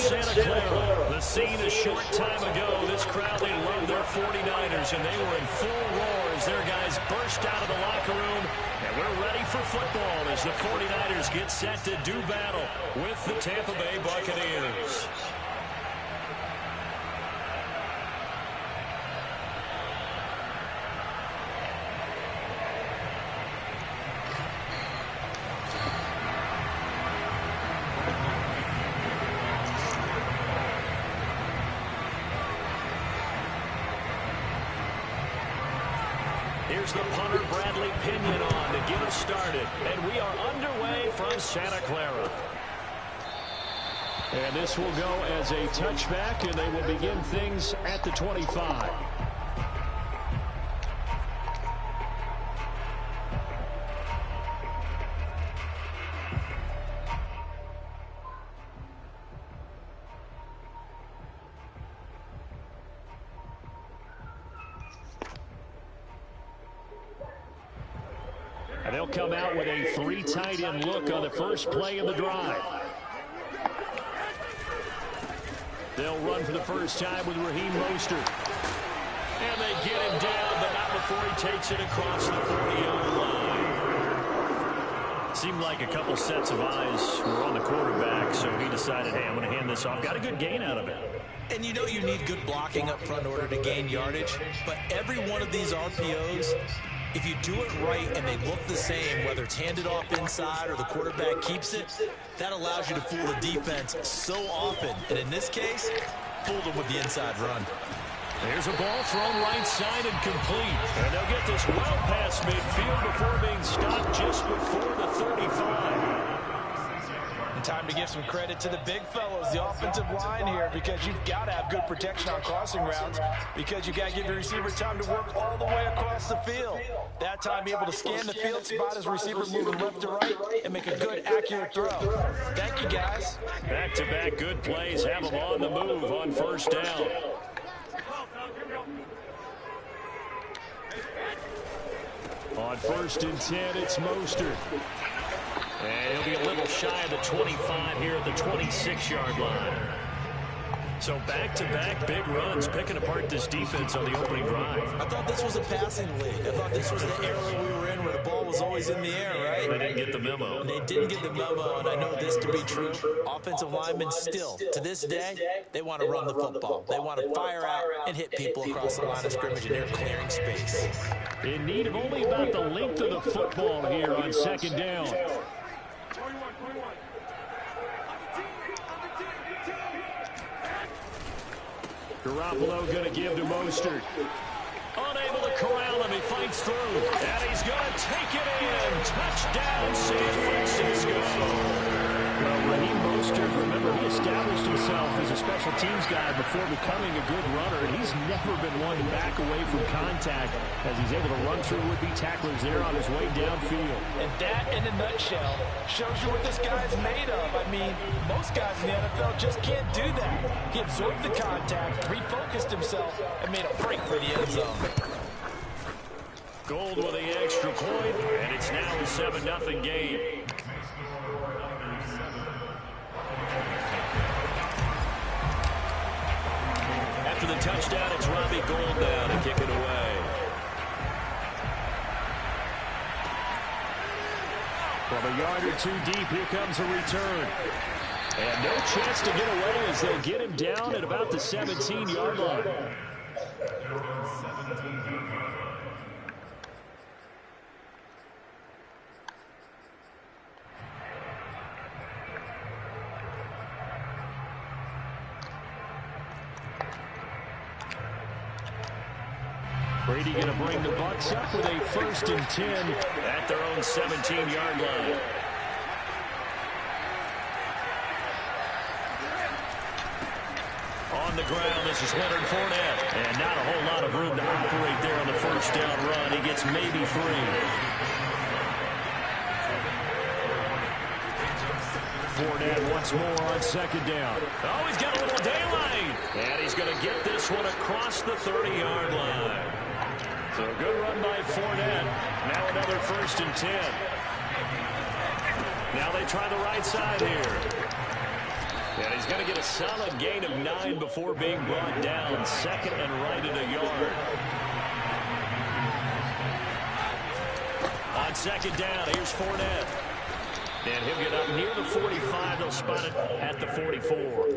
Santa Clara. The scene a short time ago. This crowd, they love their 49ers, and they were in full roar as their guys burst out of the locker room. And we're ready for football as the 49ers get set to do battle with the Tampa Bay Buccaneers. Here's the punter, Bradley Pinion, on to get us started. And we are underway from Santa Clara. And this will go as a touchback, and they will begin things at the 25. And they'll come out with a 3 tight end look on the first play of the drive. They'll run for the first time with Raheem Mostert. And they get him down, but not before he takes it across the 40-yard line. Seemed like a couple sets of eyes were on the quarterback, so he decided, hey, I'm going to hand this off. Got a good gain out of it. And you know you need good blocking up front in order to gain yardage, but every one of these RPOs, if you do it right and they look the same, whether it's handed off inside or the quarterback keeps it, that allows you to fool the defense so often. And in this case, fooled them with the inside run. There's a ball thrown right side and complete. And they'll get this well past midfield before being stopped just before the 35. And time to give some credit to the big fellows, the offensive line here, because you've got to have good protection on crossing routes, because you've got to give your receiver time to work all the way across the field. That time, be able to scan the field, spot his receiver moving left to right, and make a good, accurate throw. Thank you, guys. Back-to-back good plays have them on the move on first down. On 1st and 10, it's Mostert. And he'll be a little shy of the 25 here at the 26-yard line. So back-to-back big runs, picking apart this defense on the opening drive. I thought this was a passing league. I thought this was the era we were in where the ball was always in the air, right? They didn't get the memo. They didn't get the memo, and I know this to be true. Offensive linemen still, to this day, they want to run the football. They want to fire out and hit people across the line of scrimmage, and they're clearing space. In need of only about the length of the football here on 2nd down. Garoppolo going to give to Mostert. Unable to corral him. He fights through. And he's going to take it in. Touchdown, San Francisco. Well, Raheem Mostert, remember, he established himself as a special teams guy before becoming a good runner, and he's never been one to back away from contact as he's able to run through would-be tacklers there on his way downfield. And that, in a nutshell, shows you what this guy's made of. I mean, most guys in the NFL just can't do that. He absorbed the contact, refocused himself, and made a break for the end zone. Gold with the extra point, and it's now a 7-0 game. After the touchdown, it's Robbie Gould now to kick it away. From a yard or two deep, here comes a return. And no chance to get away as they'll get him down at about the 17-yard line. Brady going to bring the Bucs up with a 1st and 10 at their own 17-yard line. On the ground, this is Leonard Fournette. And not a whole lot of room to operate there on the first down run. He gets maybe 3. Fournette once more on 2nd down. Oh, he's got a little daylight. And he's going to get this one across the 30-yard line. So a good run by Fournette. Now another 1st and 10. Now they try the right side here. And he's going to get a solid gain of 9 before being brought down. Second and right at a yard. On second down, here's Fournette. And he'll get up near the 45. They'll spot it at the 44.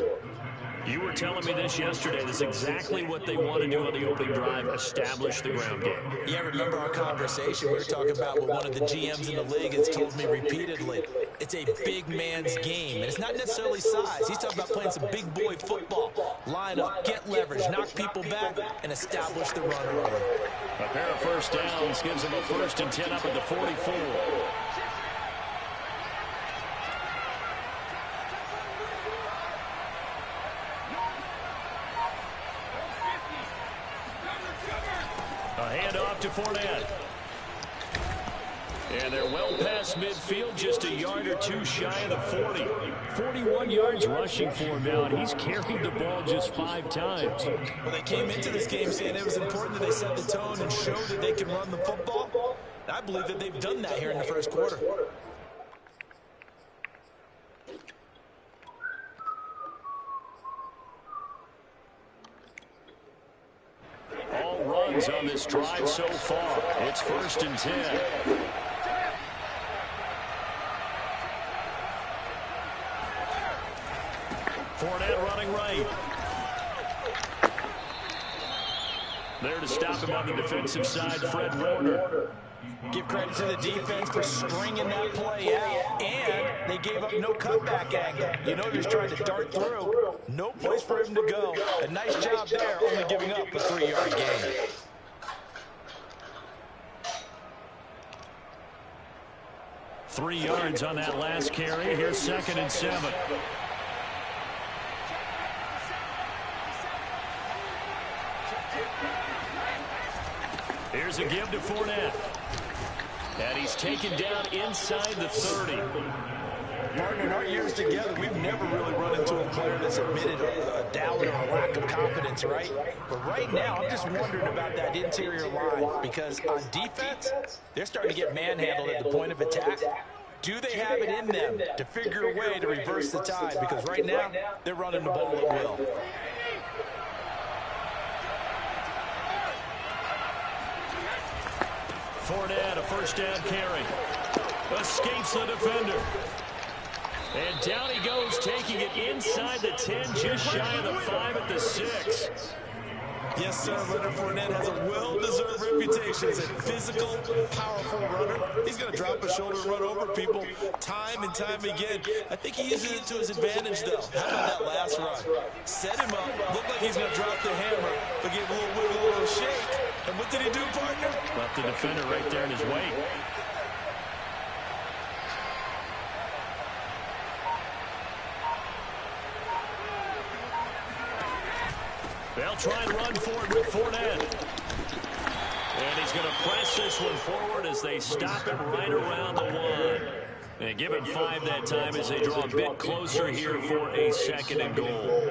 You were telling me this yesterday. This is exactly what they want to do on the opening drive, establish the ground game. Yeah, remember our conversation. We were talking about what one of the GMs in the league has told me repeatedly. It's a big man's game, and it's not necessarily size. He's talking about playing some big boy football. Line up, get leverage, knock people back, and establish the run early. A pair of first downs gives them a 1st and 10 up at the 44. A handoff to Fournette. And they're well past midfield, just a yard or two shy of the 40. 41 yards rushing for him now, and he's carried the ball just 5 times. Well, they came into this game saying it was important that they set the tone and show that they can run the football. I believe that they've done that here in the first quarter. All runs on this drive so far. It's 1st and 10. Fournette running right. There to stop him on the defensive side, Fred Warner. Give credit to the defense for stringing that play out, and they gave up no cutback angle. You know, just trying to dart through. No place for him to go. A nice job there, only giving up a 3-yard gain. Three yards on that last carry. Here's 2nd and 7. Here's a give to Fournette. And he's taken down inside the 30. Partner, in our years together, we've never really run into a player that's admitted a doubt or a lack of confidence, right? But right now, I'm just wondering about that interior line, because on defense, they're starting to get manhandled at the point of attack. Do they have it in them to figure a way to reverse the tide? Because right now, they're running the ball at will. Fournette, a first down carry. Escapes the defender. And down he goes, taking it inside the 10, just shy of the 5 at the 6. Yes, sir. Leonard Fournette has a well-deserved reputation as a physical, powerful runner. He's going to drop a shoulder and run over people time and time again. I think he uses it to his advantage, though. How about that last run? Set him up. Looked like he's going to drop the hammer, but gave a little wiggle, a little shake. And what did he do, partner? Left the defender right there in his wake. They'll try and run for it with Fournette. And he's going to press this one forward as they stop him right around the 1. And give him 5 that time as they draw a bit closer here for a 2nd and goal.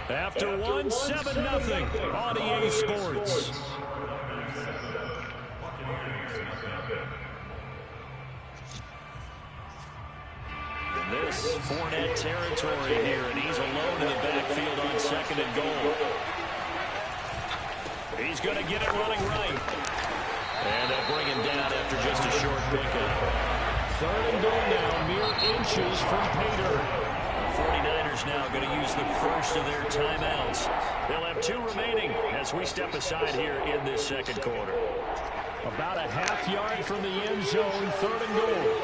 After 1, 7-0 on EA Sports. This Fournette territory here, and he's alone in the backfield on 2nd and goal. He's going to get it running right. And they'll bring him down after just a short pickup. 3rd and goal now, mere inches from Pater. The 49ers now going to use the first of their timeouts. They'll have 2 remaining as we step aside here in this 2nd quarter. About a half yard from the end zone, 3rd and goal.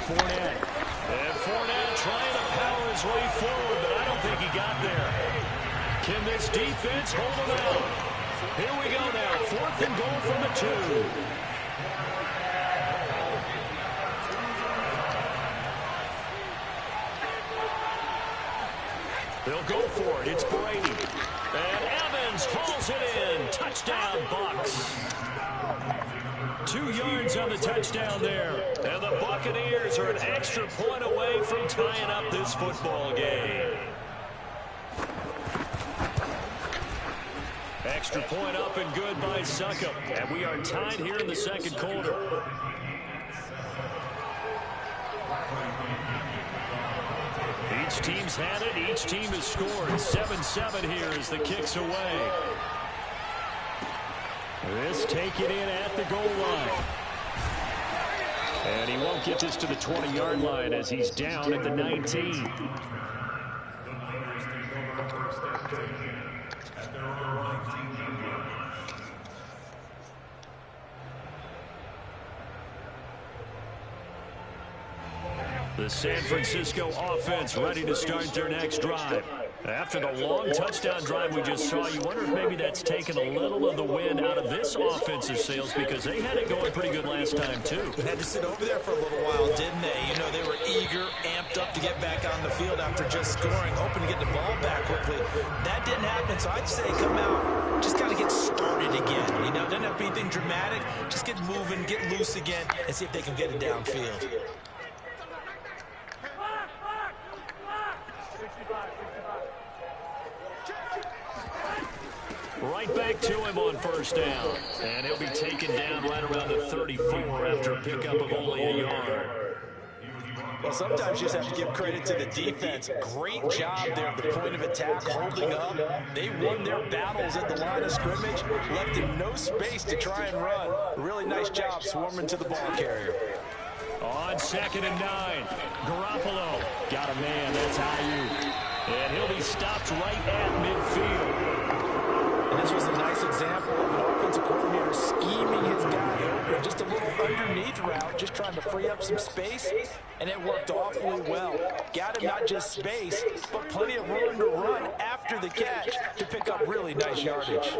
Fournette. And Fournette trying to power his way forward, but I don't think he got there. Can this defense hold him out? Here we go now, 4th and goal from the 2. They'll go for it. It's Brady. And Evans hauls it in. Touchdown. Touchdown, Bucs. 2 yards on the touchdown there. And the Buccaneers are an extra point away from tying up this football game. Extra point up and good by Succop. And we are tied here in the second quarter. Each team's had it. Each team has scored. 7-7 here as the kick's away. This taken in at the goal line. And he won't get this to the 20-yard line as he's down at the 19. The San Francisco offense ready to start their next drive. After the long touchdown drive we just saw, you wonder if maybe that's taken a little of the wind out of this offensive sails because they had it going pretty good last time, too. They had to sit over there for a little while, didn't they? You know, they were eager, amped up to get back on the field after just scoring, hoping to get the ball back quickly. That didn't happen, so I'd say come out, just kind of get started again. You know, doesn't have to be anything dramatic. Just get moving, get loose again, and see if they can get it downfield. Right back to him on first down. And he'll be taken down right around the 34 after a pickup of only a yard. Well, sometimes you just have to give credit to the defense. Great job there at the point of attack, holding up. They won their battles at the line of scrimmage, left him no space to try and run. Really nice job swarming to the ball carrier. On 2nd and 9, Garoppolo got a man. That's Ayuk. And he'll be stopped right at midfield. And this was a nice example of an offensive coordinator scheming his guy open. Just a little underneath route, just trying to free up some space, and it worked awfully well. Got him not just space, but plenty of room to run after the catch to pick up really nice yardage.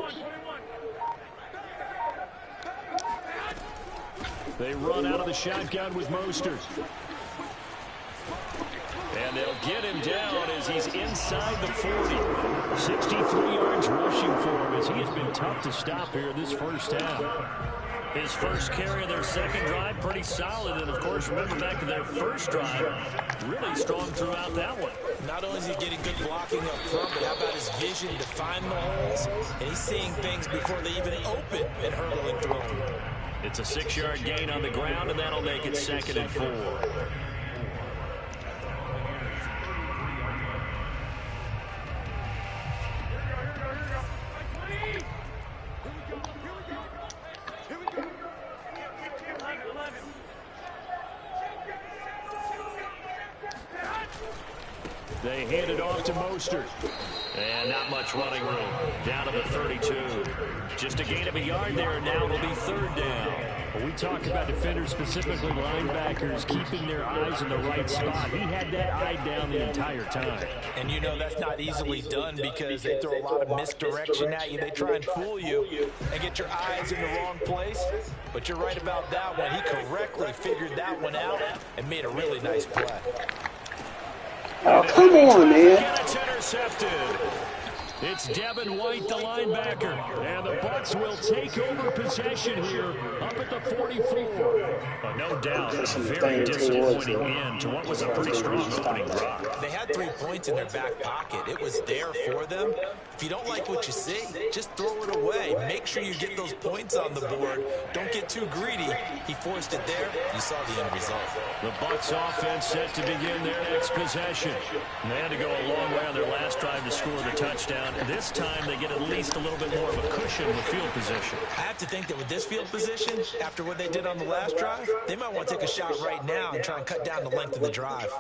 They run out of the shotgun with Mostert. And they'll get him down as he's inside the 40. 63 yards rushing for him as he has been tough to stop here this first half. His first carry of their second drive, pretty solid. And, of course, remember back to their first drive, really strong throughout that one. Not only is he getting good blocking up front, but how about his vision to find the holes? And he's seeing things before they even open and hurdling through them. It's a 6-yard gain on the ground, and that'll make it 2nd and 4. They hand it off to Mostert. And not much running room. Down to the 32. Just a gain of a yard there, and now it'll be 3rd down. Well, we talk about defenders, specifically linebackers, keeping their eyes in the right spot. He had that eye down the entire time. And you know that's not easily done because they throw a lot of misdirection at you. They try and fool you and get your eyes in the wrong place. But you're right about that one. He correctly figured that one out and made a really nice play. Oh, come on, man. It's intercepted. It's Devin White, the linebacker. And the Bucs will take over possession here up at the 44. But no doubt, a very disappointing end to what was a pretty strong opening drive. They had 3 points in their back pocket. It was there for them. If you don't like what you see, just throw it away. Make sure you get those points on the board. Don't get too greedy. He forced it there. You saw the end result. The Bucs offense set to begin their next possession. They had to go a long way on their last drive to score the touchdown. This time they get at least a little bit more of a cushion with field position. I have to think that with this field position, after what they did on the last drive, they might want to take a shot right now and try and cut down the length of the drive.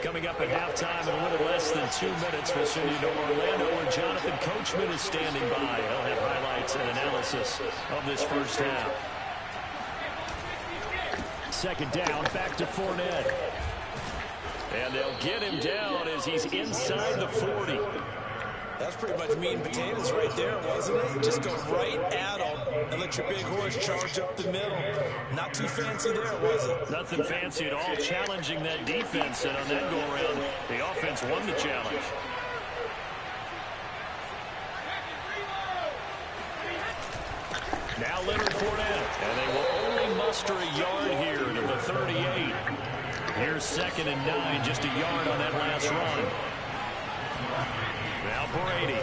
Coming up at halftime in a little less than 2 minutes, we'll send you to Orlando where Jonathan Coachman is standing by. He'll have highlights and analysis of this first half. 2nd down, back to Fournette. And they'll get him down as he's inside the 40. That's pretty much meat and potatoes right there, wasn't it? Just go right at him and let your big horse charge up the middle. Not too fancy there, was it? Nothing fancy at all, challenging that defense. And on that go-around, the offense won the challenge. extra yard here to the 38. Here's 2nd and 9, just a yard on that last run. Now Brady.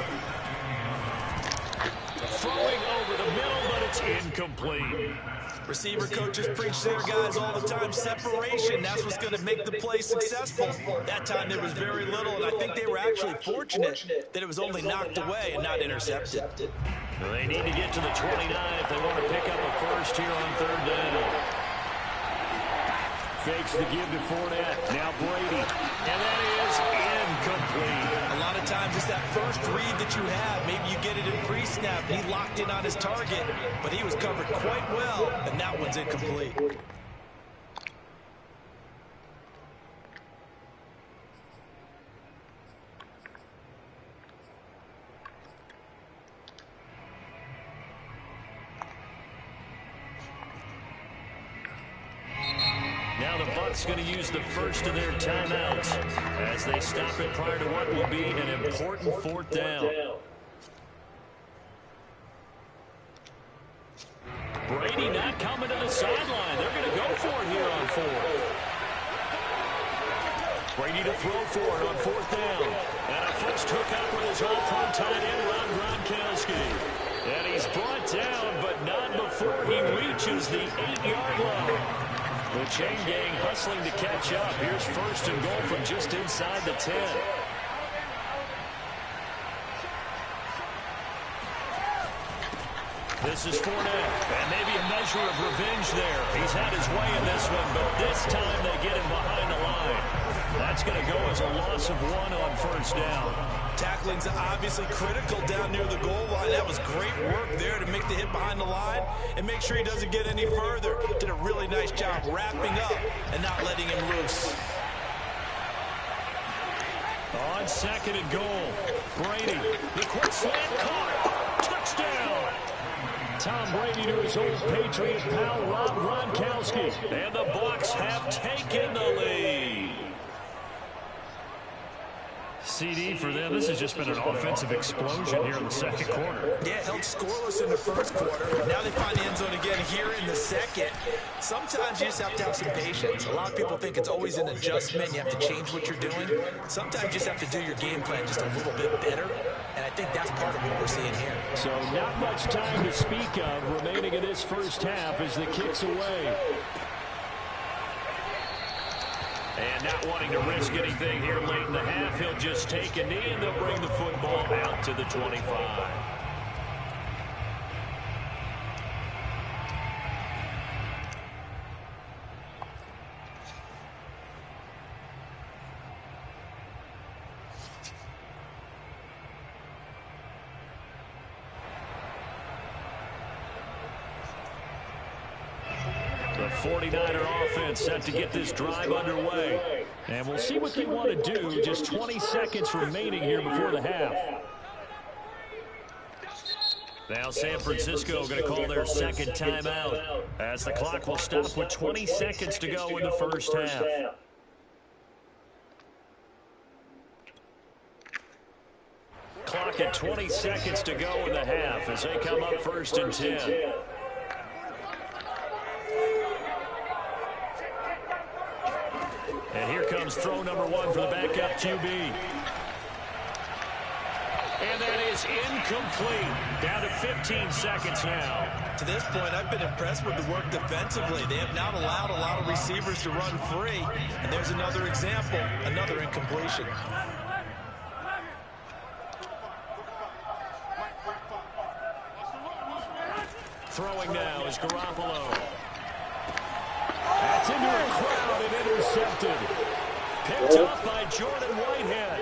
Throwing over the middle, but it's incomplete. Receiver coaches preach their guys all the time. Separation, that's what's going to make the play successful. That time there was very little, and I think they were actually fortunate that it was only knocked away and not intercepted. Well, they need to get to the 29 if they want to pick up a first here on 3rd down. Fakes the give to Fournette. Now Brady. And that is incomplete. A lot of times it's that first read that you have. Maybe you get it in pre-snap. He locked in on his target, but he was covered quite well, and that one's incomplete. Now the Bucs going to use the first of their timeouts as they stop it prior to what will be an important 4th down. Brady not coming to the sideline. They're going to go for it here on 4th. Brady to throw for it on 4th down. And a first hookup with his all-pro tight end, Rob Gronkowski. And he's brought down, but not before he reaches the 8-yard line. The chain gang hustling to catch up. Here's 1st and goal from just inside the 10. This is Fournette, and maybe a measure of revenge there. He's had his way in this one, but this time they get him behind the line. That's going to go as a loss of 1 on 1st down. Tackling's obviously critical down near the goal line. That was great work there to make the hit behind the line and make sure he doesn't get any further. Did a really nice job wrapping up and not letting him loose. On 2nd and goal, Brady, the quick slant caught. Touchdown. Tom Brady to his old Patriot pal, Rob Gronkowski. And the Bucs have taken the lead. CD for them. This has just been an offensive explosion here in the 2nd quarter. Yeah, held scoreless in the 1st quarter. Now they find the end zone again here in the 2nd. Sometimes you just have to have some patience. A lot of people think it's always an adjustment. You have to change what you're doing. Sometimes you just have to do your game plan just a little bit better. And I think that's part of what we're seeing here. So not much time to speak of remaining in this 1st half as the kick's away. And not wanting to risk anything here late in the half, he'll just take a knee and they'll bring the football out to the 25. The 49er offense set to get this drive underway. And we'll see what they want to do. Just 20 seconds remaining here before the half. Now San Francisco going to call their 2nd timeout as the clock will stop with 20 seconds to go in the 1st half. Clock at 20 seconds to go in the half as they come up 1st and 10. And here comes throw number 1 for the backup QB. And that is incomplete. Down to 15 seconds now. To this point, I've been impressed with the work defensively. They have not allowed a lot of receivers to run free. And there's another example, another incompletion. Throwing now is Garoppolo. That's into a crowd and intercepted. Picked up by Jordan Whitehead.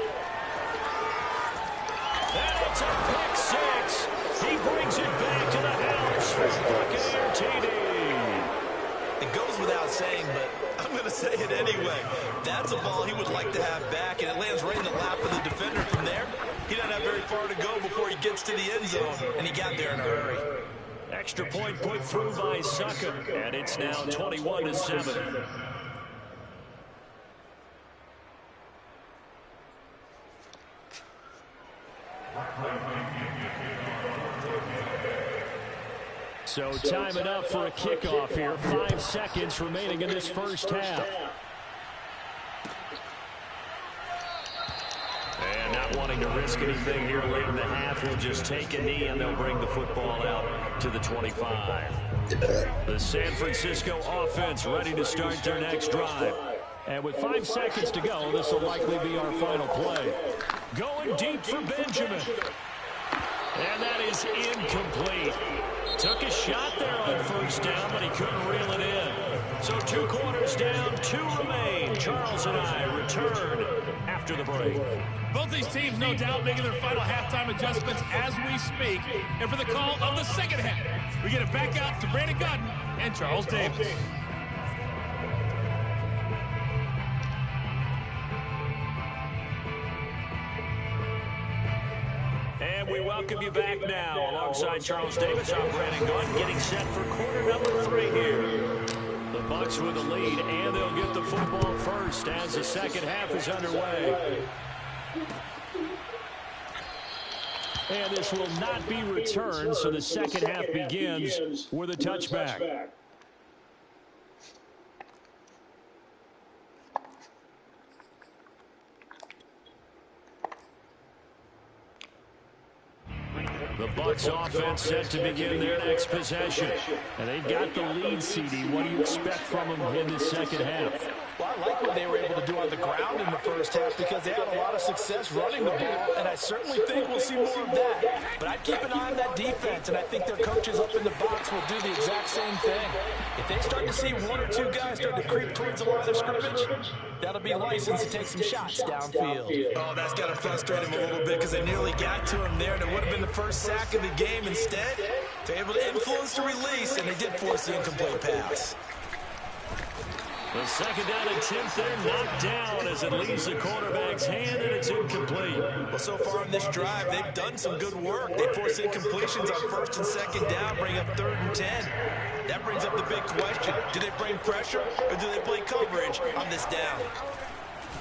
And it's a pick 6. He brings it back to the house for Buccaneer TD. It goes without saying, but I'm going to say it anyway. That's a ball he would like to have back, and it lands right in the lap of the defender. From there, he doesn't have very far to go before he gets to the end zone, and he got there in a hurry. Extra point put through by Succop, and it's now 21-7. So time it up for a kickoff here. 5 seconds remaining in this first half. And not wanting to risk anything here late in the half, we'll just take a knee and they'll bring the football out to the 25. The San Francisco offense ready to start their next drive. And with 5 seconds to go, this will likely be our final play. Going deep for Benjamin. And that is incomplete. Took a shot there on first down, but he couldn't reel it in. So 2 quarters down, 2 remain. Charles and I return after the break. Both these teams, no doubt, making their final halftime adjustments as we speak. And for the call of the second half, we get it back out to Brandon Gaudin and Charles Davis. And we welcome you back now. Alongside Charles Davis, I'm Brandon Gaudin, getting set for quarter number 3 here. The Bucs with the lead, and they'll get the football first as the second half is underway. And this will not be returned, so the second half begins with a touchback. The Bucs offense set to begin their next possession. And they've got the lead, CD. What do you expect from them in the second half? Well, I like what they were able to do on the ground in the first half because they had a lot of success running the ball, and I certainly think we'll see more of that. But I'd keep an eye on that defense, and I think their coaches up in the box will do the exact same thing. If they start to see 1 or 2 guys start to creep towards the line of scrimmage, that'll be license to take some shots downfield. Oh, that's got to frustrate him a little bit because they nearly got to him there, and it would have been the first sack of the game. Instead, they're able to influence the release, and they did force the incomplete pass. The second down attempt there knocked down as it leaves the quarterback's hand, and it's incomplete. Well, so far in this drive, they've done some good work. They force incompletions on first and second down, bring up 3rd and 10. That brings up the big question. Do they bring pressure, or do they play coverage on this down?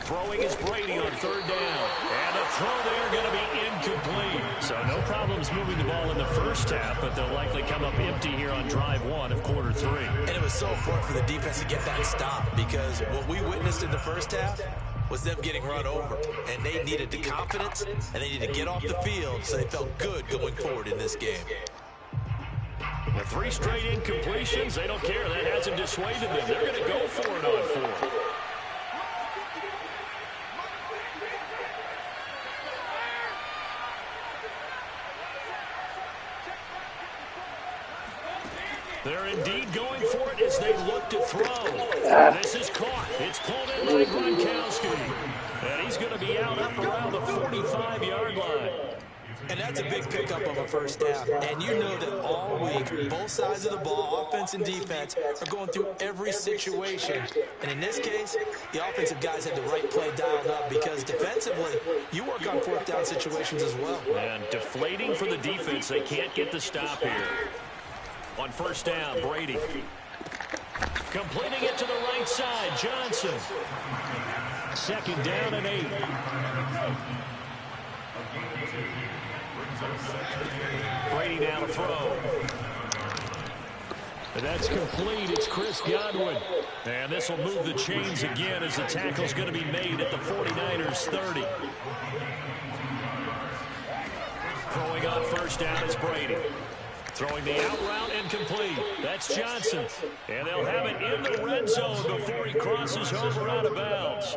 Throwing is Brady on 3rd down. And a throw there going to be incomplete. So no problems moving the ball in the first half, but they'll likely come up empty here on drive 1 of quarter 3. And it was so important for the defense to get that stop because what we witnessed in the first half was them getting run over. And they needed the confidence, and they needed to get off the field so they felt good going forward in this game. The 3 straight incompletions, they don't care. That hasn't dissuaded them. They're going to go for it on 4. They're indeed going for it as they look to throw. This is caught. It's pulled in by Gronkowski. And he's going to be out up around the 45-yard line. And that's a big pickup of a first down. And you know that all week, both sides of the ball, offense and defense, are going through every situation. And in this case, the offensive guys had the right play dialed up because defensively, you work on 4th down situations as well. And deflating for the defense. They can't get the stop here. On first down, Brady. Completing it to the right side, Johnson. Second down and 8. Brady now to throw. And that's complete. It's Chris Godwin. And this will move the chains again as the tackle's going to be made at the 49ers 30. Throwing on first down is Brady. Throwing the out route incomplete. That's Johnson. And they'll have it in the red zone before he crosses over out of bounds.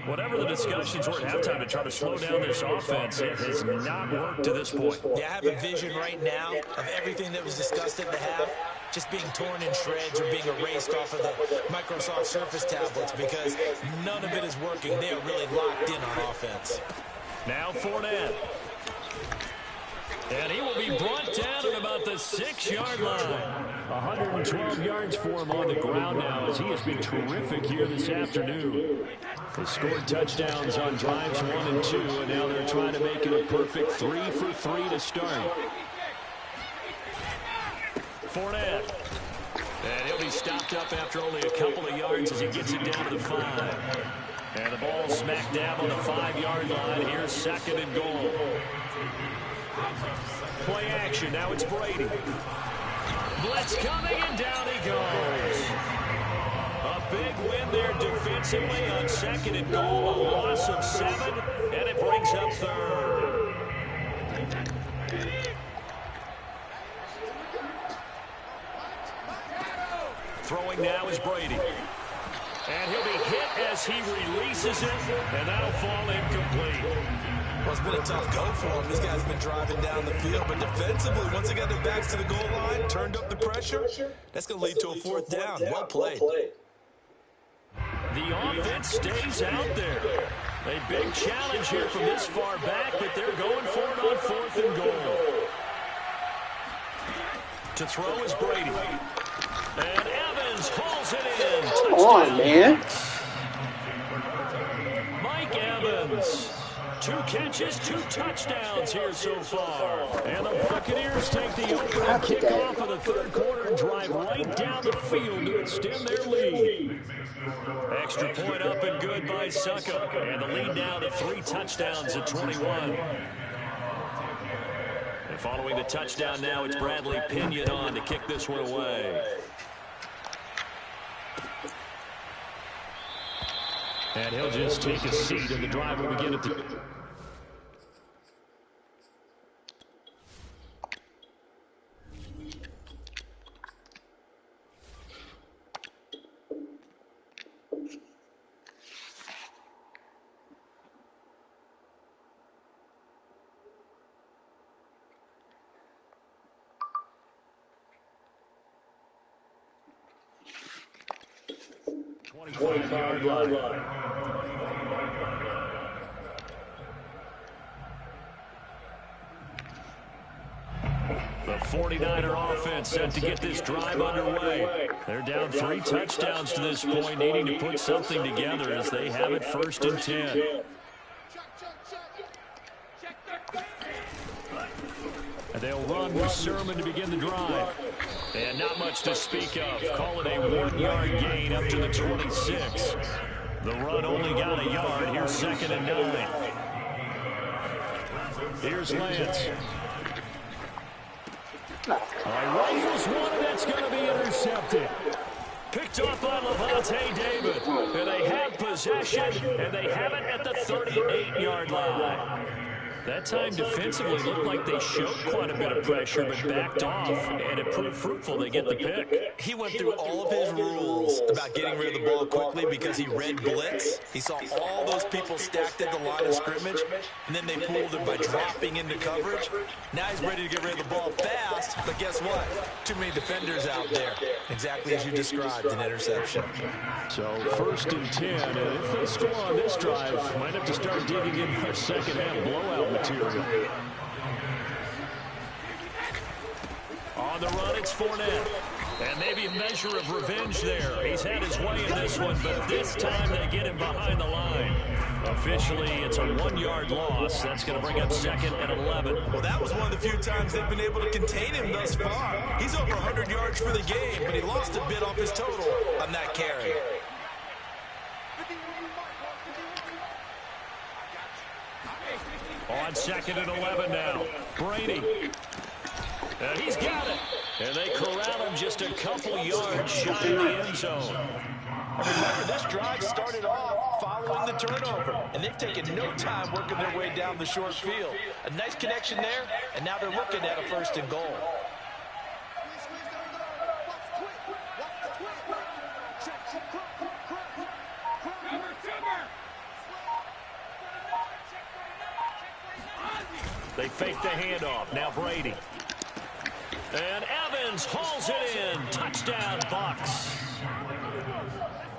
Whatever the discussions were at halftime to try to slow down this offense, it has not worked to this point. Yeah, I have a vision right now of everything that was discussed at the half just being torn in shreds or being erased off of the Microsoft Surface tablets because none of it is working. They are really locked in on offense. Now Fournette. And he will be brought down at about the 6-yard line. 112 yards for him on the ground now as he has been terrific here this afternoon. They scored touchdowns on drives 1 and 2, and now they're trying to make it a perfect 3 for 3 to start. Fournette. And he'll be stopped up after only a couple of yards as he gets it down to the 5. And the ball smack dab on the 5-yard line. Here's 2nd and goal. Play action. Now it's Brady. Blitz coming, and down he goes. A big win there defensively on 2nd and goal. A loss of 7, and it brings up 3rd. Throwing now is Brady. And he'll be hit as he releases it, and that'll fall incomplete. Well, it's been a tough go for him. This guy's been driving down the field, but defensively, once they got their backs to the goal line, turned up the pressure, that's going to lead to a 4th down. Well played. The offense stays out there. A big challenge here from this far back, but they're going for it on 4th and goal. To throw is Brady. And Evans hauls it in. Come on, man. Mike Evans. 2 catches, 2 touchdowns here so far. And the Buccaneers take the opening kickoff of the 3rd quarter and drive right down the field to extend their lead. Extra point up and good by Suckup. And the lead now to 3 touchdowns at 21. And following the touchdown now, it's Bradley Pinion on to kick this one away. And he'll just take a seat, and the drive will begin at the... Yard line. The 49er offense set to get this drive underway. They're down 3 touchdowns to this point, needing to put something together as they have it 1st and 10. And they'll run with Sermon to begin the drive. And not much to speak of. Call it a 1-yard gain up to the 26. The run only got a yard. Here's 2nd and 9. Here's Lance. Rifles one, and that's going to be intercepted. Picked off by Lavonte David. And they have possession, and they have it at the 38-yard line. That time defensively looked like they showed quite a bit of pressure, but backed off, and it proved fruitful. They get the pick. He went through all of his rules about getting rid of the ball quickly because he read blitz. He saw all those people stacked at the line of scrimmage, and then they pulled him by dropping into coverage. Now he's ready to get rid of the ball fast, but guess what? Too many defenders out there. Exactly as you described, an interception. So 1st and 10, and if they score on this drive, might have to start digging in for second-half blowout material. On the run, it's Fournette. And maybe a measure of revenge there. He's had his way in this one, but this time they get him behind the line. Officially, it's a 1-yard loss. That's going to bring up 2nd and 11. Well, that was one of the few times they've been able to contain him thus far. He's over 100 yards for the game, but he lost a bit off his total on that carry. On 2nd and 11 now. Brady. And he's got it. And they corral him just a couple yards shy of the end zone. Remember, this drive started off following the turnover, and they've taken no time working their way down the short field. A nice connection there, and now they're looking at a 1st and goal. They fake the handoff. Now Brady. And Evans hauls it in. Touchdown, Bucs.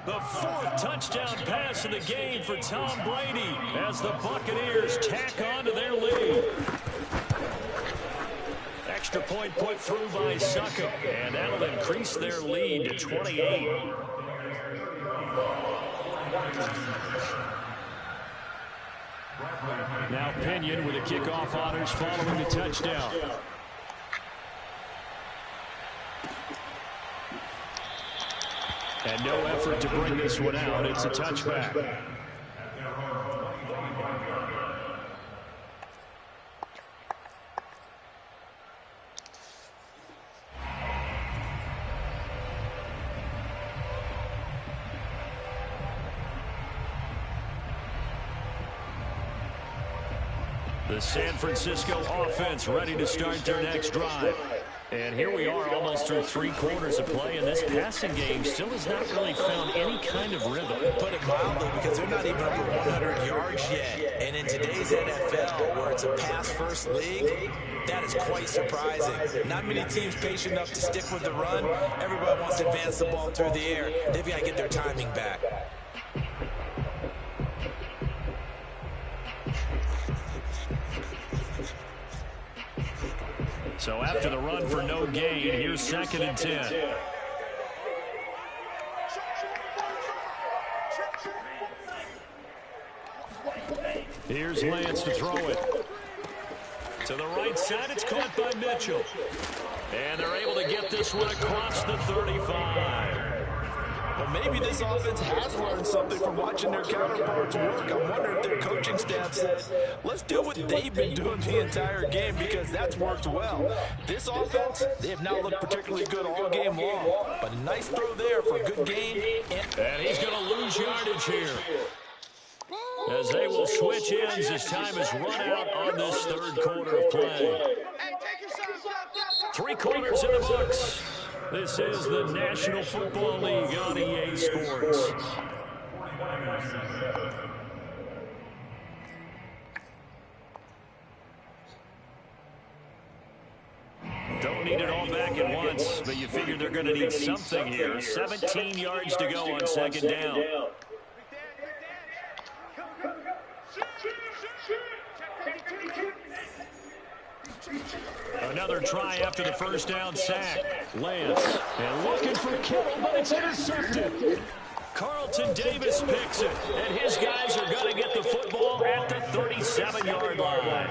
The 4th touchdown pass of the game for Tom Brady as the Buccaneers tack on to their lead. Extra point put through by Suckup, and that'll increase their lead to 28. Now Pinion with a kickoff honors following the touchdown. And no effort to bring this one out. It's a touchback. The San Francisco offense ready to start their next drive. And here we are almost through 3 quarters of play, and this passing game still has not really found any kind of rhythm. Put it mildly, because they're not even over 100 yards yet. And in today's NFL, where it's a pass-first league, that is quite surprising. Not many teams patient enough to stick with the run. Everybody wants to advance the ball through the air. They've got to get their timing back. So after the run for no gain, here's 2nd and 10. Here's Lance to throw it. To the right side, it's caught by Mitchell. And they're able to get this one across the 35. Well, maybe this offense has learned something from watching their counterparts work. I'm wondering if their coaching staff said, let's do what they've been doing the entire game, because that's worked well. This offense, they have not looked particularly good all game long. But a nice throw there for a good gain. And he's going to lose yardage here, as they will switch ends as time is run out on this 3rd quarter of play. 3 quarters in the books. This is the National Football League on EA Sports. Don't need it all back at once, but you figure they're going to need something here. 17 yards to go on 2nd down. Another try after the 1st down sack. Lance, and looking for Kittle, but it's intercepted. Carlton Davis picks it, and his guys are going to get the football at the 37-yard line.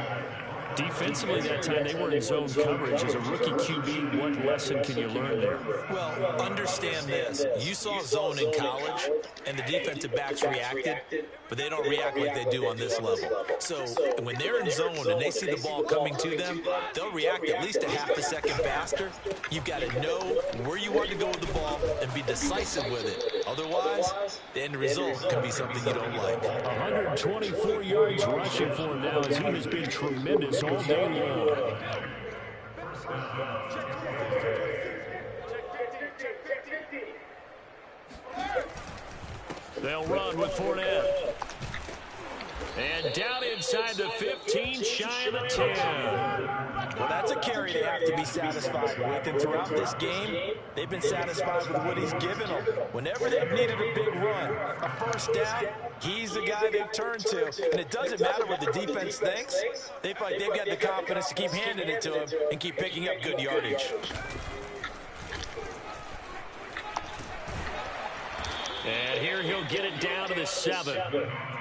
Defensively that time, they were in zone coverage. As a rookie QB, what lesson can you learn there? Well, understand this. You saw zone in college, and the defensive backs reacted, but they don't react like they do on this level. So when they're in zone and they see the ball coming to them, they'll react at least a half a second faster. You've got to know where you want to go with the ball and be decisive with it. Otherwise, the end result can be something you don't like. 124 yards rushing for him now, as he has been tremendous all day long. They'll run with Fournette. And down inside the 15, shy of the 10. Well, that's a carry they have to be satisfied with. And throughout this game, they've been satisfied with what he's given them. Whenever they've needed a big run, a 1st down, he's the guy they've turned to. And it doesn't matter what the defense thinks. They feel like they've got the confidence to keep handing it to him and keep picking up good yardage. And here he'll get it down to the 7.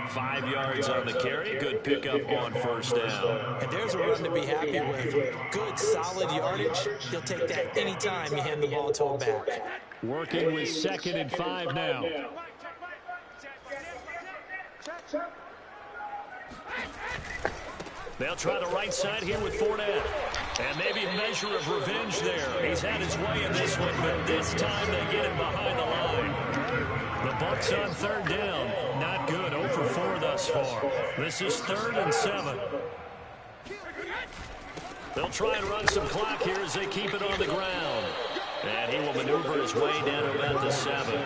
5 yards on the carry. Good pickup on 1st down. And there's a run to be happy with. Good, solid yardage. He'll take that anytime you hand the ball to him back. Working with 2nd and 5 now. They'll try the right side here with Fournette. And maybe a measure of revenge there. He's had his way in this one, but this time they get him behind the line. The Bucs on 3rd down. Not good. 0 for 4 thus far. This is 3rd and 7. They'll try and run some clock here as they keep it on the ground. And he will maneuver his way down to about the 7.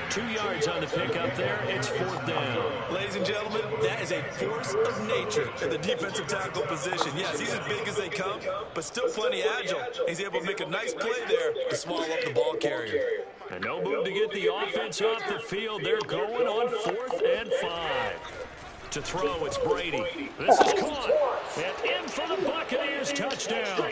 2 yards on the pickup there. It's 4th down. Ladies and gentlemen, that is a force of nature at the defensive tackle position. Yes, he's as big as they come, but still plenty agile. He's able to make a nice play there to swallow up the ball carrier. And no move to get the offense off the field. They're going on 4th and 5. To throw, it's Brady. This is caught. And in for the Buccaneers touchdown.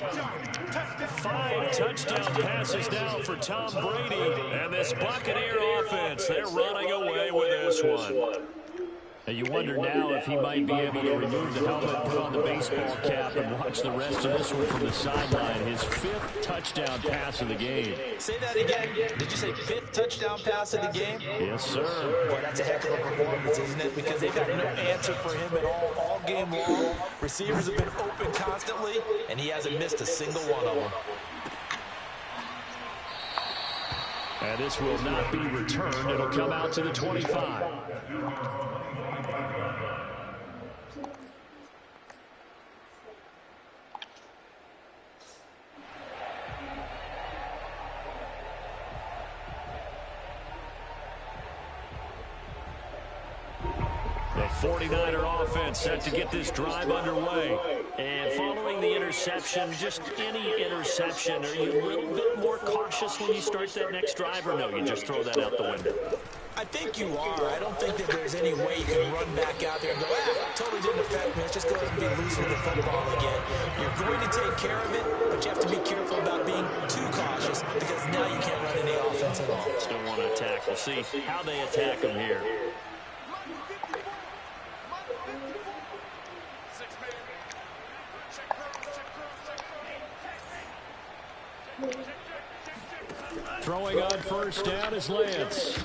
5 touchdown passes now for Tom Brady. And this Buccaneer offense, they're running away with this one. And you wonder now if he might be able to remove the helmet, put on the baseball cap, and watch the rest of this one from the sideline. His 5th touchdown pass of the game. Say that again. Did you say 5th touchdown pass of the game? Yes, sir. Boy, that's a heck of a performance, isn't it? Because they've got no answer for him at all game long. Receivers have been open constantly, and he hasn't missed a single one of them. And this will not be returned. It'll come out to the 25. 49er offense set to get this drive underway. And following the interception, just any interception, are you a little bit more cautious when you start that next drive, or no, you just throw that out the window? I think you are. I don't think that there's any way you can run back out there and go, totally didn't affect me. Let's just go ahead and be loose with the football again. You're going to take care of it, but you have to be careful about being too cautious because now you can't run any offense at all. Still want to attack. We'll see how they attack them here. Throwing on first down is Lance.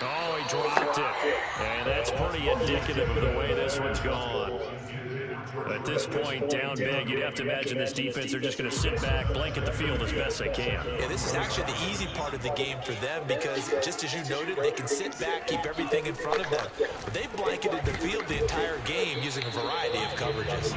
Oh, he dropped it. And that's pretty indicative of the way this one's gone. At this point, down big, you'd have to imagine this defense, they're just going to sit back, blanket the field as best they can. Yeah, this is actually the easy part of the game for them because, just as you noted, they can sit back, keep everything in front of them. But they've blanketed the field the entire game using a variety of coverages.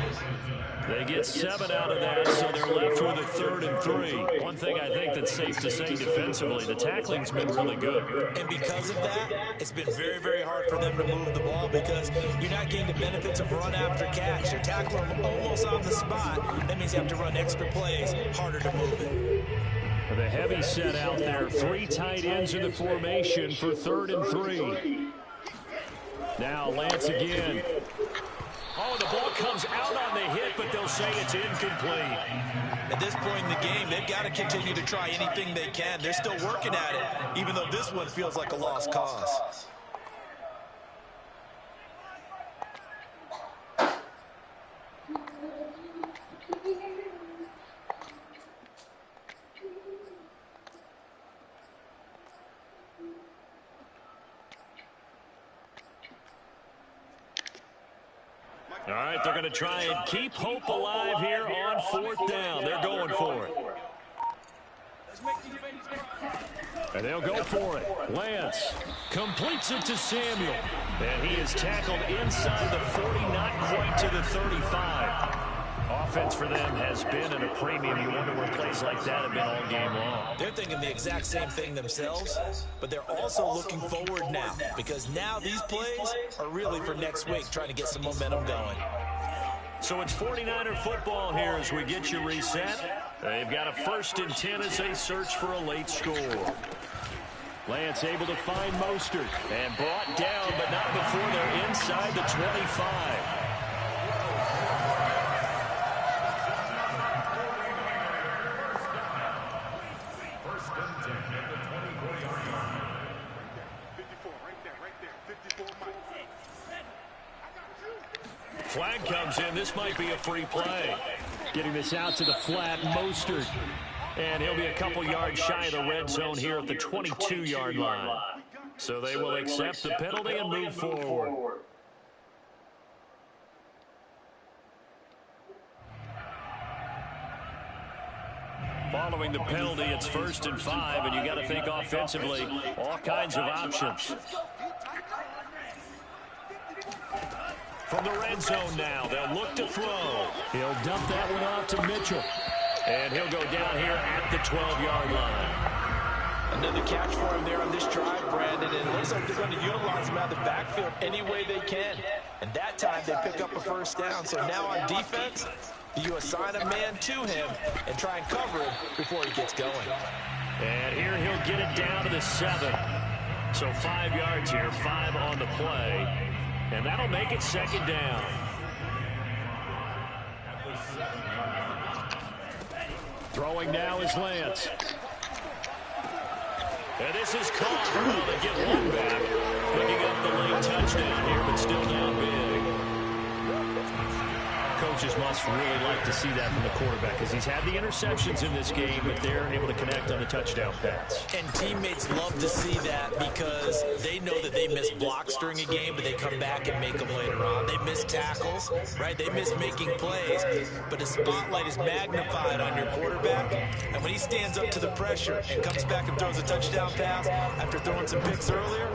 They get 7 out of that, so they're left with a 3rd and 3. One thing I think that's safe to say defensively, the tackling's been really good. And because of that, it's been very, very hard for them to move the ball because you're not getting the benefits of run after catch. You're tackling them almost on the spot. That means you have to run extra plays, harder to move it. The heavy set out there, 3 tight ends in the formation for 3rd and 3. Now Lance again. Oh, the ball comes out on the hit, but they'll say it's incomplete. At this point in the game, they've got to continue to try anything they can. They're still working at it, even though this one feels like a lost cause. All right, they're going to try and keep hope alive here on 4th down. They're going for it. And they'll go for it. Lance completes it to Samuel. And he is tackled inside the 40, not quite to the 35. Offense for them has been at a premium. You wonder where plays like that have been all game long. They're thinking the exact same thing themselves, but they're also looking forward now because now these plays are really for next week, trying to get some momentum going. So it's 49er football here as we get you reset. They've got a 1st and 10 as they search for a late score. Lance able to find Mostert and brought down, but not before they're inside the 25. Flag comes in. This might be a free play. Getting this out to the flat, Mostert. And he'll be a couple yards shy of the red zone here at the 22-yard line. So they will accept the penalty and move forward. Following the penalty, it's 1st and 5, and you got to think offensively, all kinds of options. From the red zone now, they'll look to throw. He'll dump that one off to Mitchell. And he'll go down here at the 12-yard line. Another catch for him there on this drive, Brandon. And it looks like they're going to utilize him out of the backfield any way they can. And that time they pick up a 1st down. So now on defense, you assign a man to him and try and cover him before he gets going. And here he'll get it down to the 7. So 5 yards here, 5 on the play. And that'll make it 2nd down. Throwing now is Lance. And this is caught. Well, they get one back. Picking up the late touchdown here, but still down big. Coaches must really like to see that from the quarterback because he's had the interceptions in this game, but they're able to connect on the touchdown pass. And teammates love to see that because they know that they miss blocks during a game, but they come back and make them later on. They miss tackles, right? They miss making plays, but the spotlight is magnified on your quarterback. And when he stands up to the pressure and comes back and throws a touchdown pass after throwing some picks earlier,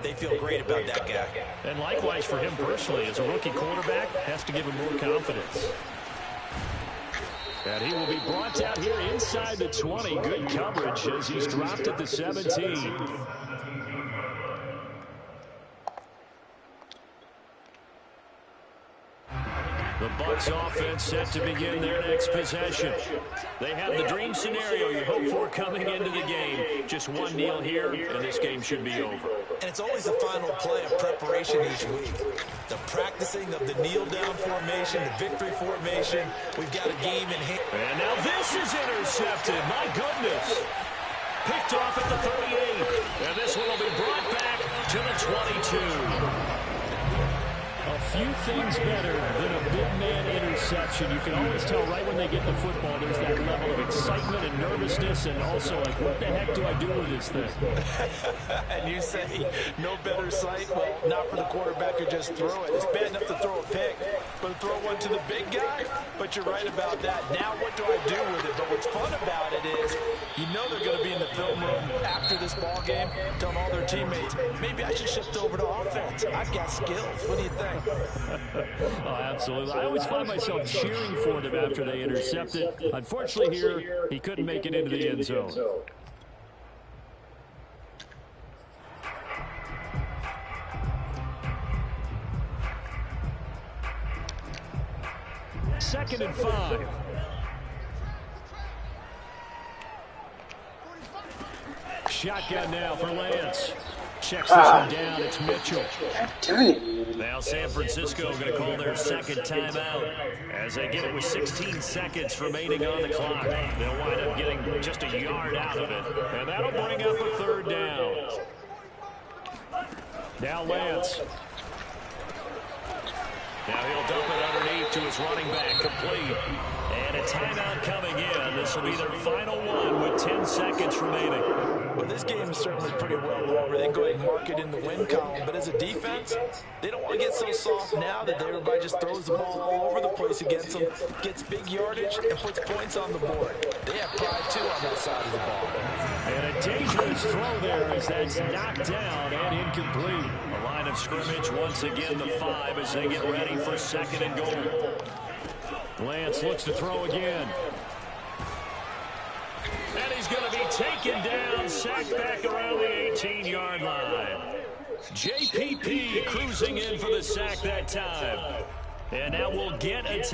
they feel great about that guy. And likewise for him personally, as a rookie quarterback, has to give him more confidence. And he will be brought out here inside the 20. Good coverage as he's dropped at the 17. Colts offense set to begin their next possession. They have the dream scenario you hope for coming into the game. Just one kneel here, and this game should be over. And it's always the final play of preparation each week. The practicing of the kneel-down formation, the victory formation. We've got a game in hand. And now this is intercepted. My goodness. Picked off at the 38. And this one will be brought back to the 22. A few things better than a big man interception. You can always tell right when they get the football, there's that level of excitement and nervousness, and also like, what the heck do I do with this thing? And you say no better sight? Well, not for the quarterback who just threw it. It's bad enough to throw a pick, but to throw one to the big guy? But you're right about that. Now what do I do with it? But what's fun about it is you know they're going to be in the film room after this ball game telling all their teammates, maybe I should shift over to offense. I've got skills. What do you think? Oh, absolutely. I always find myself cheering for them after they intercept it. Unfortunately here, he couldn't make it into the end zone. Second and 5. Shotgun now for Lance. Checks this one down. It's Mitchell. Now San Francisco going to call their second timeout as they get it with 16 seconds remaining on the clock. They'll wind up getting just a yard out of it, and that'll bring up a third down. Now Lance. Now he'll dump it underneath to his running back, complete. And a timeout coming in. This will be their final one with 10 seconds remaining. Well, this game is certainly pretty well over. They can go ahead and mark it in the win column. But as a defense, they don't want to get so soft now that everybody just throws the ball all over the place against them, gets big yardage, and puts points on the board. They have pride, too, on that side of the ball. And a dangerous throw there as that's knocked down and incomplete. A line of scrimmage once again, the 5 as they get ready for second and goal. Lance looks to throw again. And he's going to be taken down, sacked back around the 18-yard line. JPP cruising in for the sack that time. And now we'll get a time.